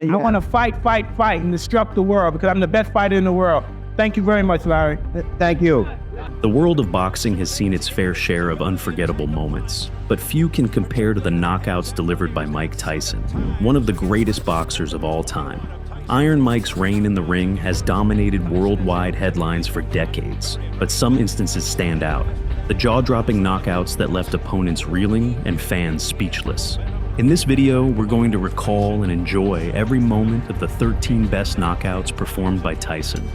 I want to fight, and disrupt the world because I'm the best fighter in the world. Thank you very much, Larry. Thank you. The world of boxing has seen its fair share of unforgettable moments, but few can compare to the knockouts delivered by Mike Tyson, one of the greatest boxers of all time. Iron Mike's reign in the ring has dominated worldwide headlines for decades, but some instances stand out. The jaw-dropping knockouts that left opponents reeling and fans speechless. In this video, we're going to recall and enjoy every moment of the 13 best knockouts performed by Tyson,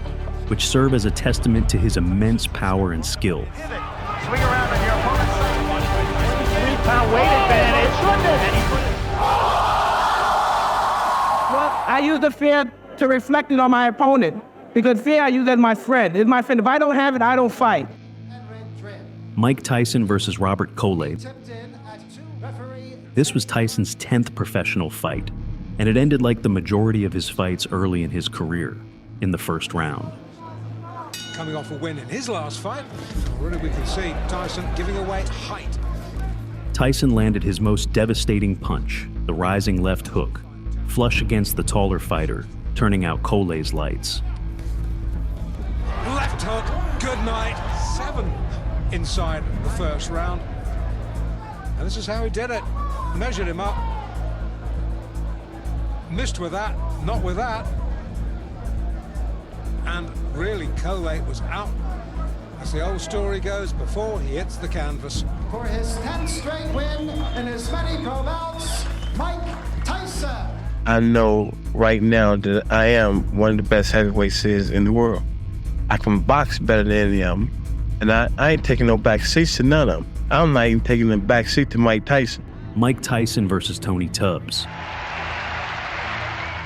which serve as a testament to his immense power and skill. Swing around on your opponent's side. 3-pound weight advantage. Well, I use the fear to reflect it on my opponent because fear I use as my friend. It's my friend. If I don't have it, I don't fight. Mike Tyson versus Robert Coley. This was Tyson's 10th professional fight, and it ended like the majority of his fights early in his career, in the first round. Coming off a win in his last fight, already we can see Tyson giving away height. Tyson landed his most devastating punch, the rising left hook, flush against the taller fighter, turning out Coley's lights. Left hook, good night. 7 inside the first round. And this is how he did it. Measured him up. Missed with that, not with that. And really, Coley was out, as the old story goes, before he hits the canvas. For his 10th straight win in his many pro bouts, Mike Tyson. I know right now that I am one of the best heavyweights in the world. I can box better than any of them, and I ain't taking no back seats to none of them. I'm not even taking the back seat to Mike Tyson. Mike Tyson versus Tony Tubbs.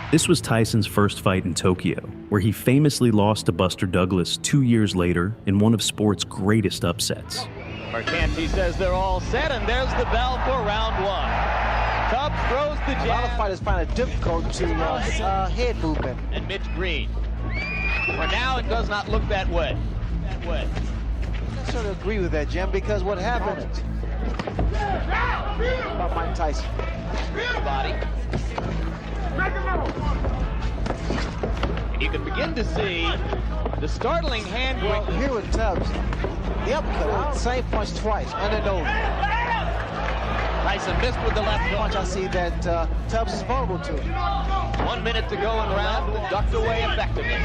This was Tyson's first fight in Tokyo, where he famously lost to Buster Douglas 2 years later in one of sport's greatest upsets. Mercanti says they're all set, and there's the bell for round 1. Tubbs throws the jab. A lot of fighters find it difficult to head movement. And Mitch Green. For now, it does not look that way. I sort of agree with that, Jim, because what happened about Mike Tyson. Body. And you can begin to see the startling hand. Well, here with Tubbs, the uppercut, same punch twice, under nose. Tyson missed with the left punch. I see that Tubbs is vulnerable to it. 1 minute to go in the round, ducked away effectively.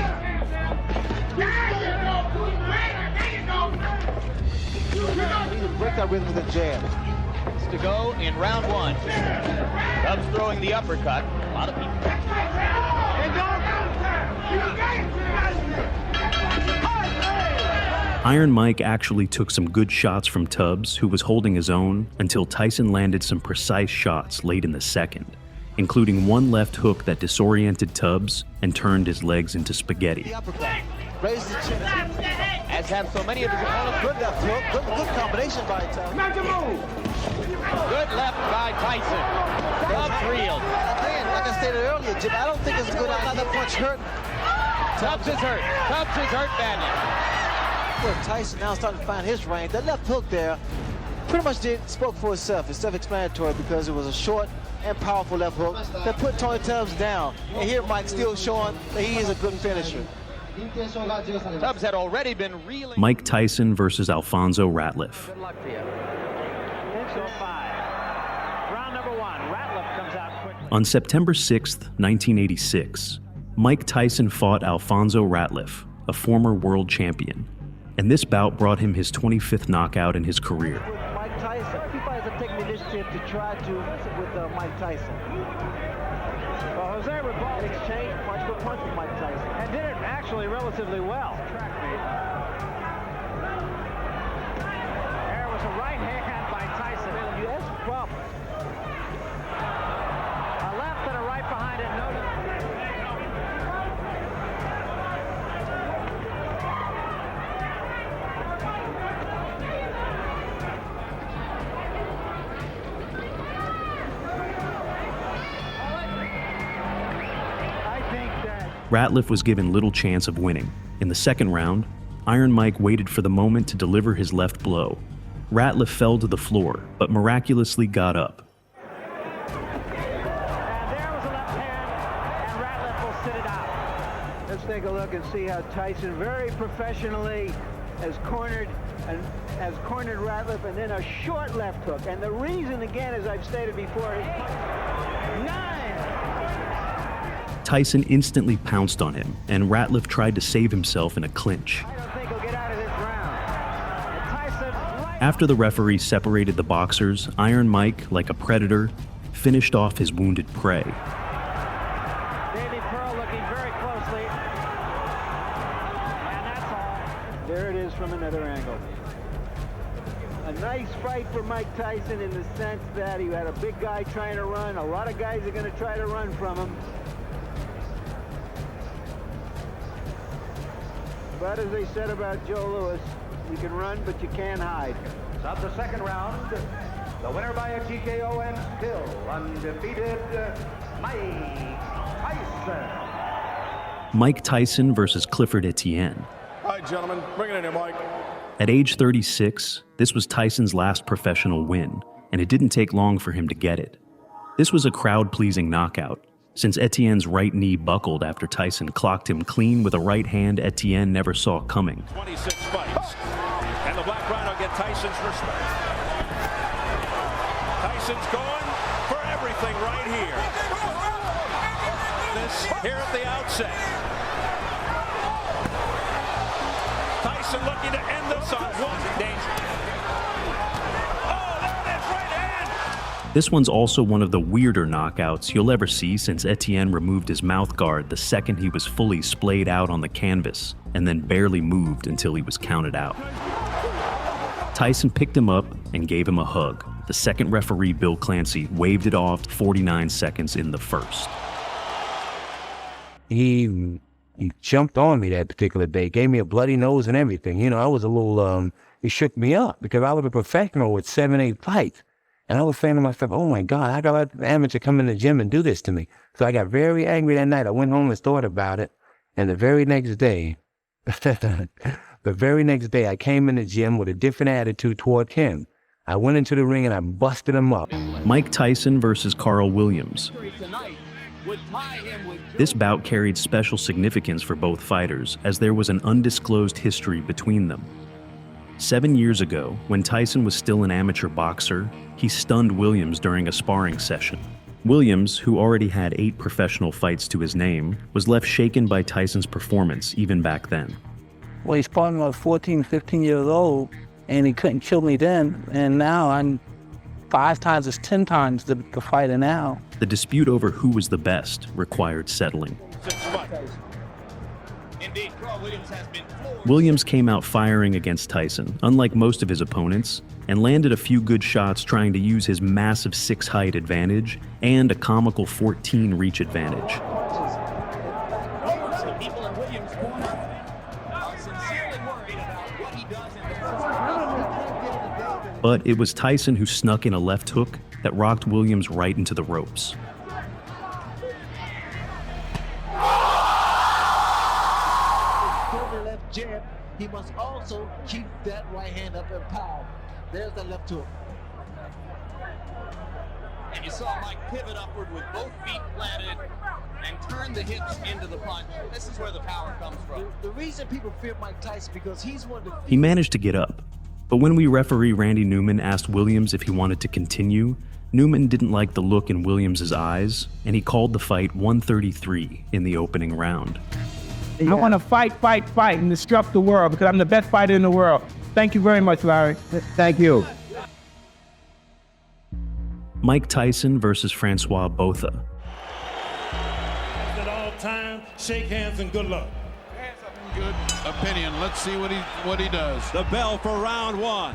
Break that rhythm with a jab. To go in round 1. Tubbs throwing the uppercut. A lot of people. Iron Mike actually took some good shots from Tubbs, who was holding his own, until Tyson landed some precise shots late in the second, including one left hook that disoriented Tubbs and turned his legs into spaghetti. The uppercut. Raise the chin. As have so many of his opponents. Good left hook. Good combination by Tubbs. Good left by Tyson. Tubbs reeled. Again, like I stated earlier, Jim, I don't think it's a good idea. That punch hurt. Tubbs is hurt. Tubbs is hurt badly. Well, Tyson now starting to find his range. That left hook there pretty much spoke for itself. It's self-explanatory because it was a short and powerful left hook that put Tony Tubbs down. And here Mike still showing that he is a good finisher. Tubbs had already been reeling. Mike Tyson versus Alfonso Ratliff. Good luck to you. 6:05. Round number 1. Ratliff comes out quickly. On September 6th, 1986, Mike Tyson fought Alfonso Ratliff, a former world champion, and this bout brought him his 25th knockout in his career. Mike Tyson. People have taken the initiative to try to with Mike Tyson. Well, Jose Rebal exchanged punch for punch with Mike Tyson and did it actually relatively well. There was a right hand by Tyson. You asked the problem. A left and a right behind it. Ratliff was given little chance of winning. In the second round, Iron Mike waited for the moment to deliver his left blow. Ratliff fell to the floor, but miraculously got up. And there was a left hand, sit it out. Let's take a look and see how Tyson very professionally has cornered Ratliff, and then a short left hook. And the reason, again, as I've stated before, is 9. Tyson instantly pounced on him, and Ratliff tried to save himself in a clinch. I don't think he'll get out of this round. And Tyson right. After the referee separated the boxers, Iron Mike, like a predator, finished off his wounded prey. There it is from another angle. A nice fight for Mike Tyson in the sense that he had a big guy trying to run. A lot of guys are going to try to run from him. But as they said about Joe Louis, you can run, but you can't hide. Stop the second round. The winner by a TKO and still undefeated, Mike Tyson. Mike Tyson versus Clifford Tien. All right, gentlemen, bring it in here, Mike. At age 36, this was Tyson's last professional win, and it didn't take long for him to get it. This was a crowd-pleasing knockout, since Etienne's right knee buckled after Tyson clocked him clean with a right hand Etienne never saw coming. 26 fights, and the Black Rhino get Tyson's respect. Tyson's going for everything right here. This here at the outset. Tyson looking to end this on one danger. Oh, there it is, right hand! This one's also one of the weirder knockouts you'll ever see, since Etienne removed his mouth guard the second he was fully splayed out on the canvas, and then barely moved until he was counted out. Tyson picked him up and gave him a hug. The second referee, Bill Clancy, waved it off 49 seconds in the first. He jumped on me that particular day, gave me a bloody nose and everything. You know, I was a little, it shook me up because I was a professional with 7-8 fights. And I was saying to myself, oh my God, how got an amateur come in the gym and do this to me? So I got very angry that night. I went home and thought about it. And the very next day, I came in the gym with a different attitude toward him. I went into the ring and I busted him up. Mike Tyson versus Carl Williams. This bout carried special significance for both fighters, as there was an undisclosed history between them. 7 years ago, when Tyson was still an amateur boxer, he stunned Williams during a sparring session. Williams, who already had 8 professional fights to his name, was left shaken by Tyson's performance even back then. Well, he fought when I was 14, 15 years old, and he couldn't kill me then, and now I'm 5 times as 10 times the fighter now. The dispute over who was the best required settling. Williams came out firing against Tyson, unlike most of his opponents, and landed a few good shots trying to use his massive 6 height advantage and a comical 14 reach advantage. But it was Tyson who snuck in a left hook that rocked Williams right into the ropes. Left jab, he must also keep that right hand up in power. There's the left hook. And you saw Mike pivot upward with both feet planted and turn the hips into the punch. This is where the power comes from. The reason people fear Mike Tyson because he's one of the... He managed to get up, but when referee Randy Newman asked Williams if he wanted to continue, Newman didn't like the look in Williams' eyes, and he called the fight 133 in the opening round. I want to fight, and disrupt the world because I'm the best fighter in the world. Thank you very much, Larry. Thank you. Mike Tyson versus Francois Botha. At all time, shake hands and good luck. Good opinion. Let's see what he does. The bell for round 1.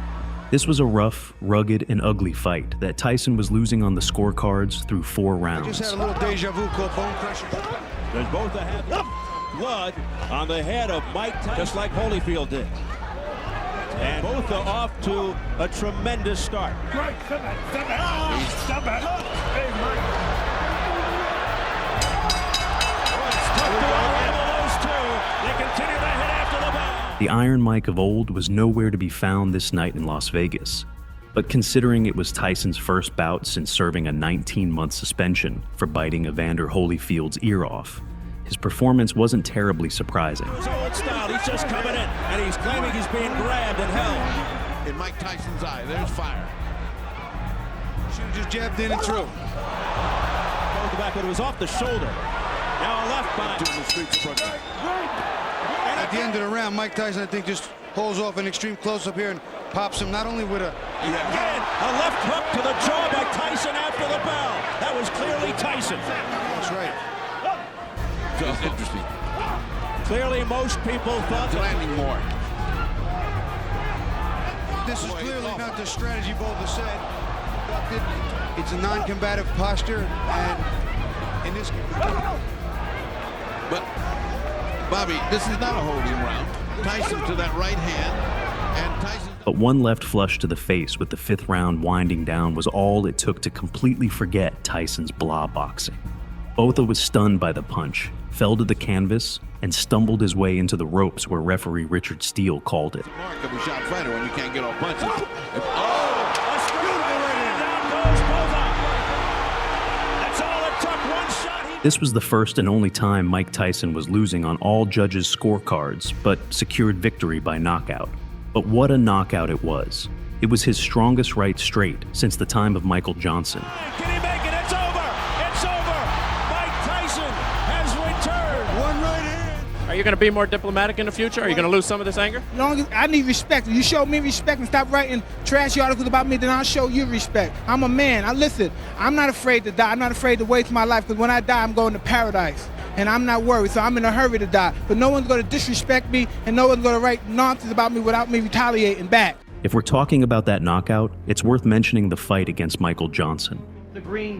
This was a rough, rugged, and ugly fight that Tyson was losing on the scorecards through 4 rounds. I just had a little deja vu called bone crusher. There's Botha had blood on the head of Mike Tyson, just like Holyfield did. And Botha off to a tremendous start. Right, stop it. Hey, Mike. They continue to hit after the bell. The Iron Mike of old was nowhere to be found this night in Las Vegas. But considering it was Tyson's first bout since serving a 19-month suspension for biting Evander Holyfield's ear off, his performance wasn't terribly surprising. His old style, he's just coming in, and he's claiming he's being grabbed and held. In Mike Tyson's eye, there's fire. Should have just jabbed in and through. Goes back, but it was off the shoulder. Now a left by. In the streets of Brooklyn. At the end of the round, Mike Tyson, I think, just holds off an extreme close-up here and pops him not only with a... Again, a left hook to the jaw by Tyson after the bell. That was clearly Tyson. That's right. Just interesting. Clearly, most people thought that landing more. This is clearly not the strategy Botha said. It's a non-combative posture, and in this... But, Bobby, this is not a holding round. Tyson to that right hand, and Tyson... But one left flush to the face with the 5th round winding down was all it took to completely forget Tyson's blah boxing. Botha was stunned by the punch, fell to the canvas, and stumbled his way into the ropes where referee Richard Steele called it. Mark of a shot fighter when you can't get off punches. This was the first and only time Mike Tyson was losing on all judges' scorecards, but secured victory by knockout. But what a knockout it was. It was his strongest right straight since the time of Michael Johnson. Can he make it? It's over! It's over! Mike Tyson has returned! One right hand! Are you going to be more diplomatic in the future? Are you going to lose some of this anger? Long as I need respect. If you show me respect and stop writing trashy articles about me, then I'll show you respect. I'm a man. Listen, I'm not afraid to die. I'm not afraid to waste my life, because when I die, I'm going to paradise. And I'm not worried, so I'm in a hurry to die. But no one's going to disrespect me, and no one's going to write nonsense about me without me retaliating back. If we're talking about that knockout, it's worth mentioning the fight against Michael Johnson.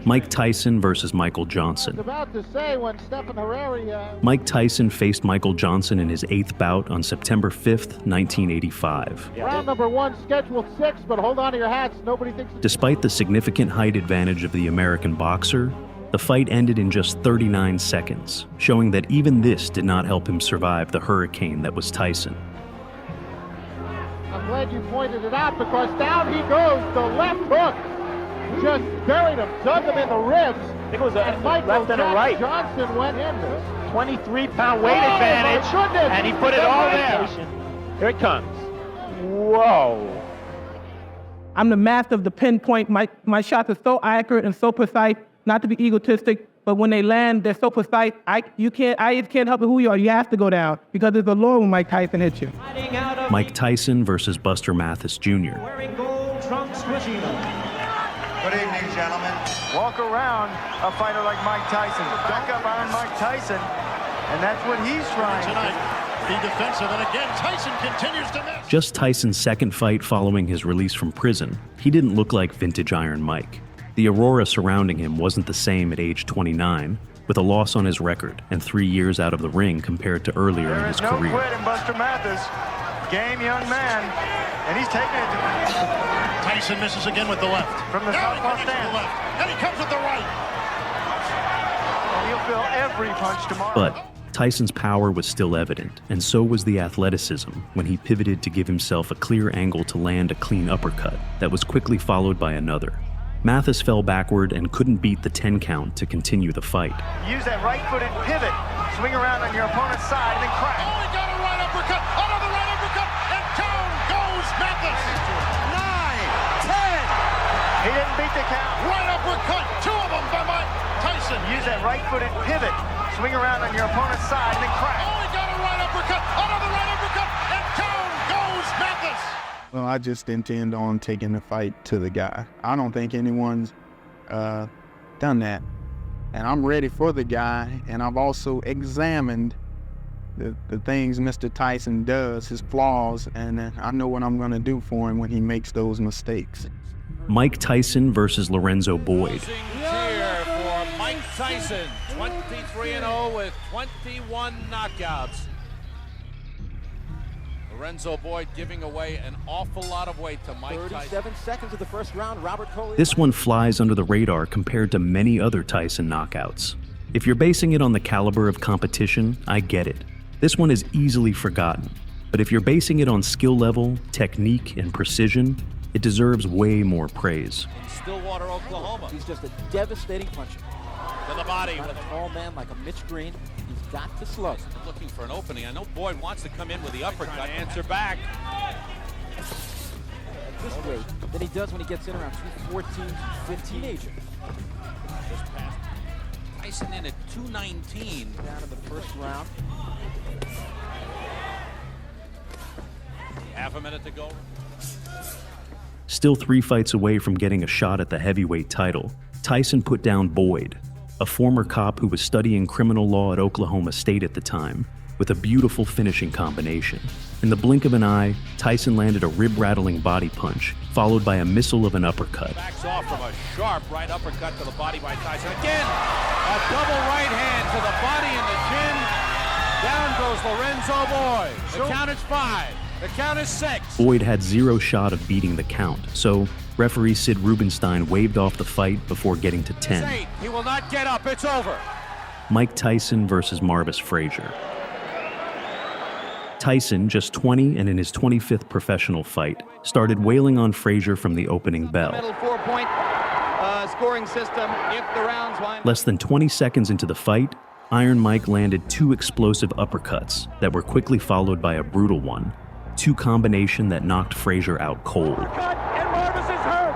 Mike Tyson versus Michael Johnson. I was about to say when Stephen Herrera... Mike Tyson faced Michael Johnson in his 8th bout on September 5th, 1985. Round number 1, scheduled 6, but hold on to your hats. Nobody thinks... Despite the significant height advantage of the American boxer, the fight ended in just 39 seconds, showing that even this did not help him survive the hurricane that was Tyson. I'm glad you pointed it out, because down he goes, the left hook. Just buried him, dug him in the ribs. I think it was a left and a right. Johnson went in this. 23-pound weight advantage, and he put it all there. Here it comes. Whoa. I'm the master of the pinpoint. My shots are so accurate and so precise, not to be egotistic, but when they land, they're so precise, I just can't help it who you are. You have to go down, because there's a law when Mike Tyson hits you. Mike Tyson versus Buster Matthysse Jr. Good evening, gentlemen. Walk around a fighter like Mike Tyson. Back up Iron Mike Tyson, and that's what he's trying tonight. Be defensive, and again, Tyson continues to miss. Just Tyson's second fight following his release from prison, he didn't look like vintage Iron Mike. The aurora surrounding him wasn't the same at age 29, with a loss on his record and 3 years out of the ring compared to earlier in his career. There is no quit in Buster Matthysse. Game young man, and he's taking it to... Tyson misses again with the left. From the southpaw stand. And he comes with the right. Well, he'll feel every punch tomorrow. But Tyson's power was still evident, and so was the athleticism when he pivoted to give himself a clear angle to land a clean uppercut that was quickly followed by another. Matthysse fell backward and couldn't beat the 10 count to continue the fight. Use that right-footed pivot, swing around on your opponent's side, and then crack. Oh, he got a right uppercut, another right uppercut, and down goes Matthysse. 9, 10. He didn't beat the count. Right uppercut, 2 of them by Mike Tyson. Use that right-footed pivot, swing around on your opponent's side, and then crack. Oh, he got a right uppercut, another right uppercut, and down goes Matthysse. Well, I just intend on taking the fight to the guy. I don't think anyone's done that. And I'm ready for the guy, and I've also examined the things Mr. Tyson does, his flaws, and I know what I'm going to do for him when he makes those mistakes. Mike Tyson versus Lorenzo Boyd. Here for Mike Tyson, 23-0 with 21 knockouts. Lorenzo Boyd giving away an awful lot of weight to Mike Tyson. 37 seconds of the first round, Robert Coley. This one flies under the radar compared to many other Tyson knockouts. If you're basing it on the caliber of competition, I get it. This one is easily forgotten. But if you're basing it on skill level, technique, and precision, it deserves way more praise. In Stillwater, Oklahoma. He's just a devastating puncher. To the body. Not a tall man like a Mitch Green. He's got to slug. Looking for an opening. I know Boyd wants to come in with the uppercut. Answer back. This way than he does when he gets in around 214, 15-ager. Just past Tyson in at 219. Down in the first round. Half a minute to go. Still 3 fights away from getting a shot at the heavyweight title, Tyson put down Boyd, a former cop who was studying criminal law at Oklahoma State at the time, with a beautiful finishing combination. In the blink of an eye, Tyson landed a rib-rattling body punch, followed by a missile of an uppercut. Backs off from a sharp right uppercut to the body by Tyson. Again, a double right hand to the body and the chin. Down goes Lorenzo Boyd. The count is 5. The count is 6. Boyd had zero shot of beating the count, so referee Sid Rubenstein waved off the fight before getting to 10. 8. He will not get up. It's over. Mike Tyson versus Matthysse Frasier. Tyson, just 20 and in his 25th professional fight, started wailing on Frasier from the opening bell. Middle 4-point scoring system if the rounds wind. Less than 20 seconds into the fight, Iron Mike landed 2 explosive uppercuts that were quickly followed by a brutal one, 2 combination that knocked Frasier out cold. And Marvin is hurt.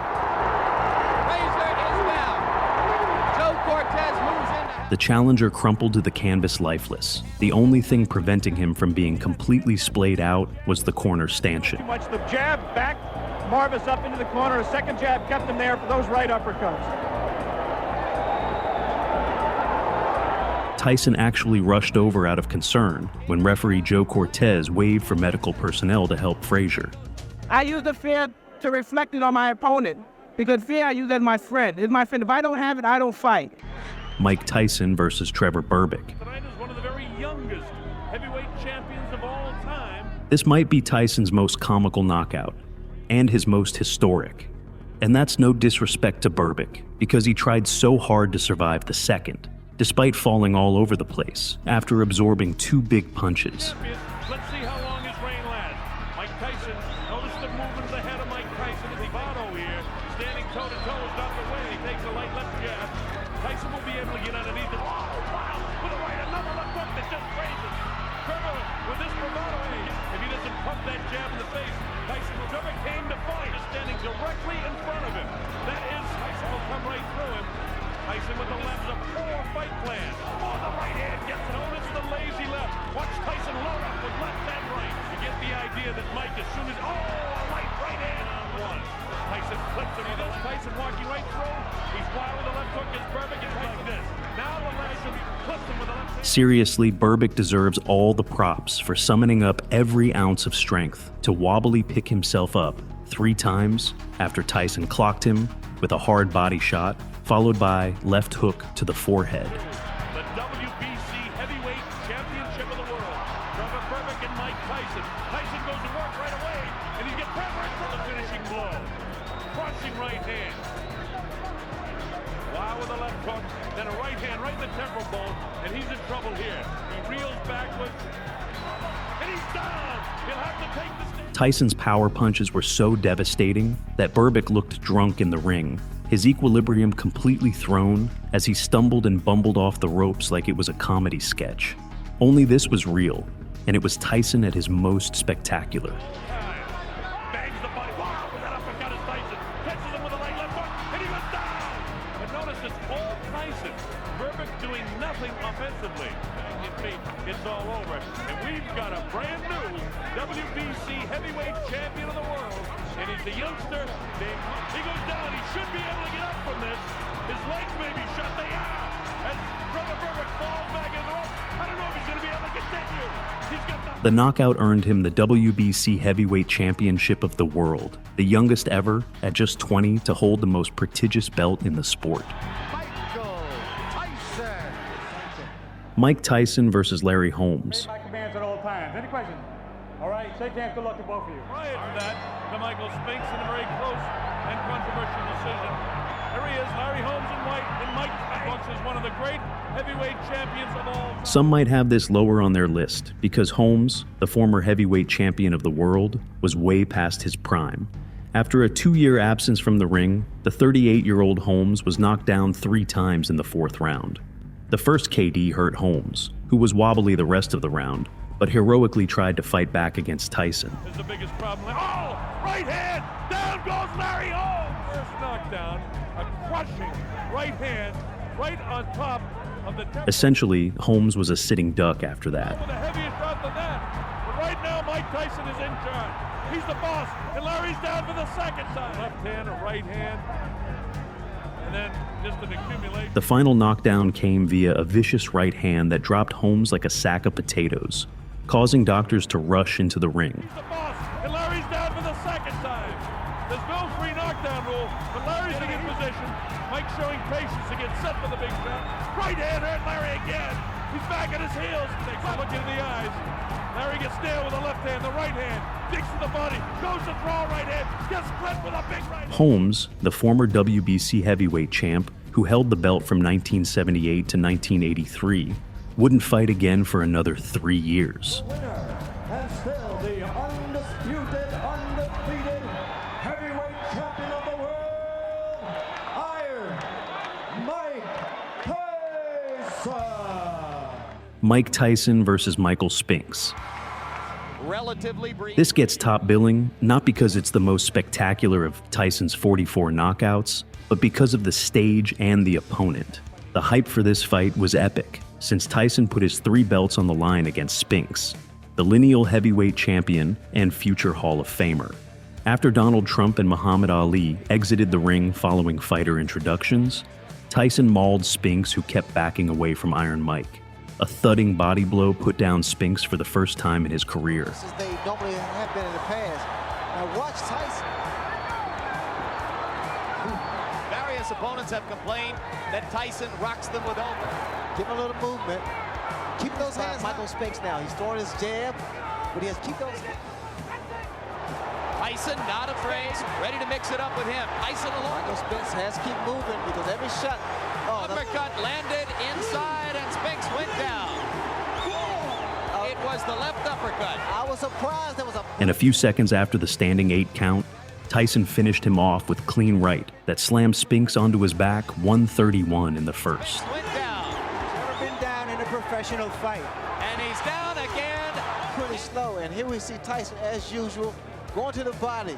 Frazier is down. Joe Cortez moves into. The challenger crumpled to the canvas lifeless. The only thing preventing him from being completely splayed out was the corner stanchion. Too much the jab back. Marvin up into the corner. A second jab kept him there for those right uppercuts. Tyson actually rushed over out of concern when referee Joe Cortez waved for medical personnel to help Frasier. I use the fear to reflect it on my opponent, because fear I use as my friend. It's my friend. If I don't have it, I don't fight. Mike Tyson versus Trevor Burke. Tonight is one of the very youngest heavyweight champions of all time. This might be Tyson's most comical knockout, and his most historic. And that's no disrespect to Burke, because he tried so hard to survive the second, despite falling all over the place after absorbing 2 big punches. Let's see how long his reign lasts. Mike Tyson, notice the movements ahead of Mike Tyson as Botha here, standing toe-to-toe is not the way. He takes a light left jab. Tyson will be able to get underneath it. Oh, wow! With a right, another left hook that just raises. Trevor, with this bravado, if he doesn't pump that jab in the face, Tyson will. Trevor came to fight, is standing directly in front of him. That is, Tyson will come right through him. Tyson with the left, a poor fight plan. Oh, the right hand gets it. Notice the lazy left. Watch Tyson load up with left and right. You get the idea that Mike, as soon as, a right hand on one. Tyson flips him with the left. Tyson walking right through. He's wild with the left hook. Is Burke is like this. Now the left should be flipped him with the left. Seriously, Burke deserves all the props for summoning up every ounce of strength to wobbly pick himself up 3 times after Tyson clocked him with a hard body shot, followed by left hook to the forehead. The WBC Heavyweight Championship of the world. Trevor Burke and Mike Tyson. Tyson goes to work right away, and he gets Trevor for the finishing blow. Crushing right hand. Wow with a left hook, then a right hand right in the temporal bone, and he's in trouble here. He reels backwards, and he's down. He'll have to take the stand. Tyson's power punches were so devastating that Burke looked drunk in the ring, his equilibrium completely thrown as he stumbled and bumbled off the ropes like it was a comedy sketch. Only this was real, and it was Tyson at his most spectacular. Bangs the body. Wow, with that uppercut is Tyson. Catches him with a right left hook, and he was down. But notice it's all Tyson. Burke doing nothing offensively. It's all over. And we've got a brand new WBC Heavyweight Champion of the world. And he's a youngster. He goes down. He should be able to get up from this. His legs may be shut. They are. As Trevor Burke falls back in the rope. I don't know if he's going to be able to continue. He's got The knockout earned him the WBC Heavyweight Championship of the world, the youngest ever, at just 20, to hold the most prestigious belt in the sport. Mike Tyson versus Larry Holmes. My commands at all times. Any questions? All right, shake hands. Good luck to both of you. Prior to that, to Michael Spinx in a very close and controversial decision. There he is, Larry Holmes in white, and Mike Tyson is one of the great heavyweight champions of all time. Some might have this lower on their list because Holmes, the former heavyweight champion of the world, was way past his prime. After a 2-year absence from the ring, the 38-year-old Holmes was knocked down 3 times in the 4th round. The first KD hurt Holmes, who was wobbly the rest of the round, but heroically tried to fight back against Tyson. Is the biggest problem. Oh, right hand, down goes Larry Holmes. First knockdown, a crushing right hand, right on top of the. Essentially, Holmes was a sitting duck after that. With a heavier shot than that. But right now, Mike Tyson is in charge. He's the boss, and Larry's down for the second time. Left hand, a right hand, and then just an accumulation. The final knockdown came via a vicious right hand that dropped Holmes like a sack of potatoes, causing doctors to rush into the ring. He's the boss, and Larry's down for the second time. There's no free knockdown rule, but Larry's in position. Mike showing patience to get set for the big shot. Right hand hurt Larry again. He's back at his heels. Takes a look into the eyes. Larry gets nailed with the left hand, the right hand, digs to the body, goes to throw right hand, gets split with a big right hand. Holmes, the former WBC heavyweight champ who held the belt from 1978 to 1983, wouldn't fight again for another 3 years. The winner, and still the undisputed, undefeated heavyweight champion of the world, Iron Mike Tyson. Mike Tyson versus Michael Spinx. Relatively brief. This gets top billing, not because it's the most spectacular of Tyson's 44 knockouts, but because of the stage and the opponent. The hype for this fight was epic, since Tyson put his 3 belts on the line against Spinx, the lineal heavyweight champion and future Hall of Famer. After Donald Trump and Muhammad Ali exited the ring following fighter introductions, Tyson mauled Spinx, who kept backing away from Iron Mike. A thudding body blow put down Spinx for the first time in his career. Just as they normally have been in the past. Now watch Tyson. Various opponents have complained that Tyson rocks them with elbows. Give him a little movement. Keep those hands. Michael Spinx now. He's throwing his jab, but he has to keep those. Tyson not afraid, ready to mix it up with him. Tyson alone. Michael Spinx has to keep moving because every shot. Uppercut landed inside and Spinx went down. It was the left uppercut. I was surprised there was a. And a few seconds after the standing 8 count, Tyson finished him off with clean right that slammed Spinx onto his back, 131 in the first. Went down. Never been down in a professional fight. And he's down again. Pretty slow, and here we see Tyson, as usual, going to the body.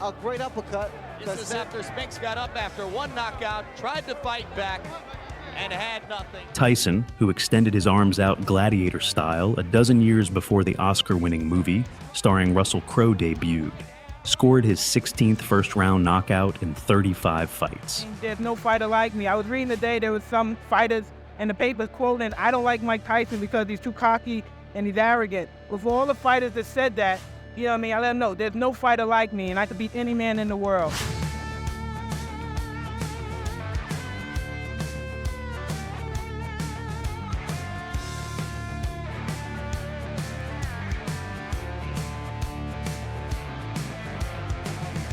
A great uppercut. This is after Spinx got up after 1 knockout, tried to fight back, and had nothing. Tyson, who extended his arms out gladiator style a dozen years before the Oscar-winning movie starring Russell Crowe debuted, scored his 16th first-round knockout in 35 fights. There's no fighter like me. I was reading today there was some fighters in the papers quoting, I don't like Mike Tyson because he's too cocky and he's arrogant. But for all the fighters that said that, you know what I mean, I let them know there's no fighter like me and I could beat any man in the world.